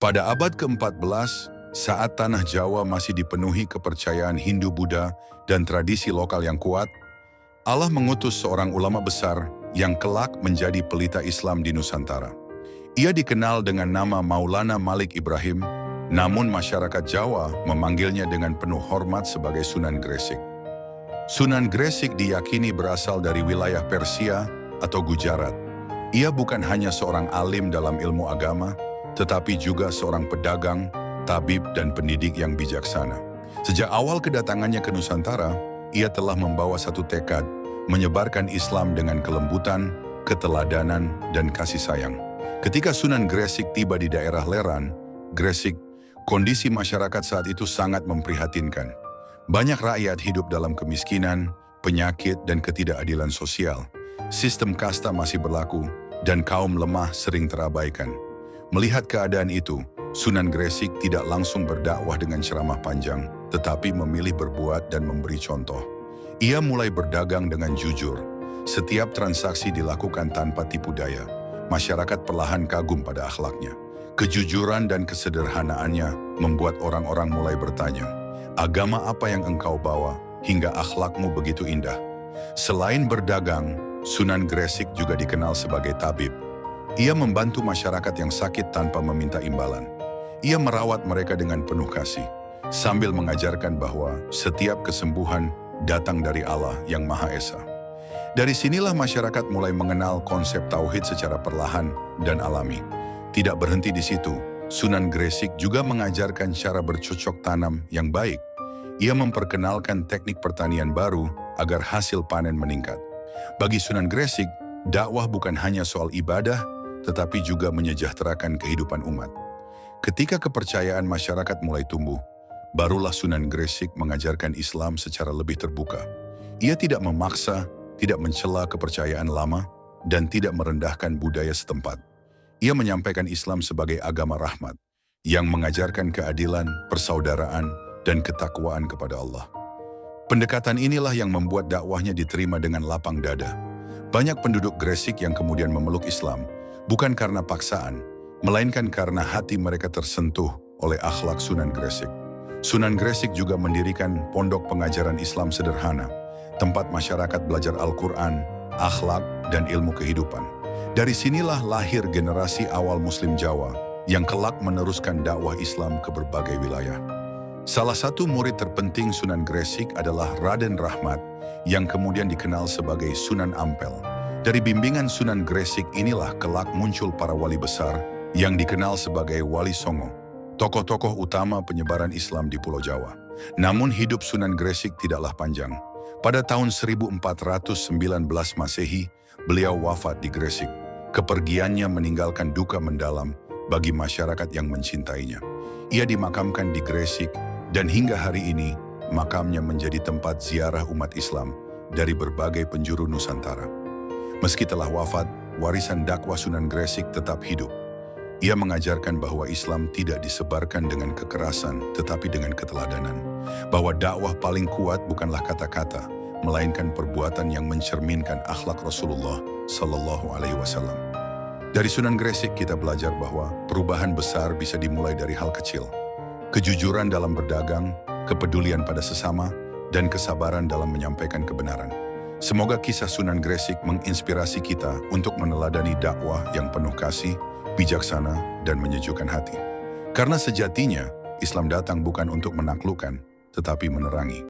Pada abad ke-14, saat tanah Jawa masih dipenuhi kepercayaan Hindu-Buddha dan tradisi lokal yang kuat, Allah mengutus seorang ulama besar yang kelak menjadi pelita Islam di Nusantara. Ia dikenal dengan nama Maulana Malik Ibrahim, namun masyarakat Jawa memanggilnya dengan penuh hormat sebagai Sunan Gresik. Sunan Gresik diyakini berasal dari wilayah Persia atau Gujarat. Ia bukan hanya seorang alim dalam ilmu agama, tetapi juga seorang pedagang, tabib, dan pendidik yang bijaksana. Sejak awal kedatangannya ke Nusantara, ia telah membawa satu tekad, menyebarkan Islam dengan kelembutan, keteladanan, dan kasih sayang. Ketika Sunan Gresik tiba di daerah Leran, Gresik, kondisi masyarakat saat itu sangat memprihatinkan. Banyak rakyat hidup dalam kemiskinan, penyakit, dan ketidakadilan sosial. Sistem kasta masih berlaku, dan kaum lemah sering terabaikan. Melihat keadaan itu, Sunan Gresik tidak langsung berdakwah dengan ceramah panjang, tetapi memilih berbuat dan memberi contoh. Ia mulai berdagang dengan jujur. Setiap transaksi dilakukan tanpa tipu daya. Masyarakat perlahan kagum pada akhlaknya. Kejujuran dan kesederhanaannya membuat orang-orang mulai bertanya, agama apa yang engkau bawa hingga akhlakmu begitu indah? Selain berdagang, Sunan Gresik juga dikenal sebagai tabib. Ia membantu masyarakat yang sakit tanpa meminta imbalan. Ia merawat mereka dengan penuh kasih, sambil mengajarkan bahwa setiap kesembuhan datang dari Allah yang Maha Esa. Dari sinilah masyarakat mulai mengenal konsep tauhid secara perlahan dan alami. Tidak berhenti di situ, Sunan Gresik juga mengajarkan cara bercocok tanam yang baik. Ia memperkenalkan teknik pertanian baru agar hasil panen meningkat. Bagi Sunan Gresik, dakwah bukan hanya soal ibadah, tetapi juga menyejahterakan kehidupan umat. Ketika kepercayaan masyarakat mulai tumbuh, barulah Sunan Gresik mengajarkan Islam secara lebih terbuka. Ia tidak memaksa, tidak mencela kepercayaan lama, dan tidak merendahkan budaya setempat. Ia menyampaikan Islam sebagai agama rahmat, yang mengajarkan keadilan, persaudaraan, dan ketakwaan kepada Allah. Pendekatan inilah yang membuat dakwahnya diterima dengan lapang dada. Banyak penduduk Gresik yang kemudian memeluk Islam, bukan karena paksaan, melainkan karena hati mereka tersentuh oleh akhlak Sunan Gresik. Sunan Gresik juga mendirikan pondok pengajaran Islam sederhana, tempat masyarakat belajar Al-Quran, akhlak, dan ilmu kehidupan. Dari sinilah lahir generasi awal Muslim Jawa yang kelak meneruskan dakwah Islam ke berbagai wilayah. Salah satu murid terpenting Sunan Gresik adalah Raden Rahmat, yang kemudian dikenal sebagai Sunan Ampel. Dari bimbingan Sunan Gresik inilah kelak muncul para wali besar yang dikenal sebagai Wali Songo, tokoh-tokoh utama penyebaran Islam di Pulau Jawa. Namun hidup Sunan Gresik tidaklah panjang. Pada tahun 1419 Masehi, beliau wafat di Gresik. Kepergiannya meninggalkan duka mendalam bagi masyarakat yang mencintainya. Ia dimakamkan di Gresik, dan hingga hari ini, makamnya menjadi tempat ziarah umat Islam dari berbagai penjuru Nusantara. Meski telah wafat, warisan dakwah Sunan Gresik tetap hidup. Ia mengajarkan bahwa Islam tidak disebarkan dengan kekerasan, tetapi dengan keteladanan. Bahwa dakwah paling kuat bukanlah kata-kata, melainkan perbuatan yang mencerminkan akhlak Rasulullah Sallallahu Alaihi Wasallam. Dari Sunan Gresik kita belajar bahwa perubahan besar bisa dimulai dari hal kecil. Kejujuran dalam berdagang, kepedulian pada sesama, dan kesabaran dalam menyampaikan kebenaran. Semoga kisah Sunan Gresik menginspirasi kita untuk meneladani dakwah yang penuh kasih, bijaksana, dan menyejukkan hati. Karena sejatinya, Islam datang bukan untuk menaklukkan, tetapi menerangi.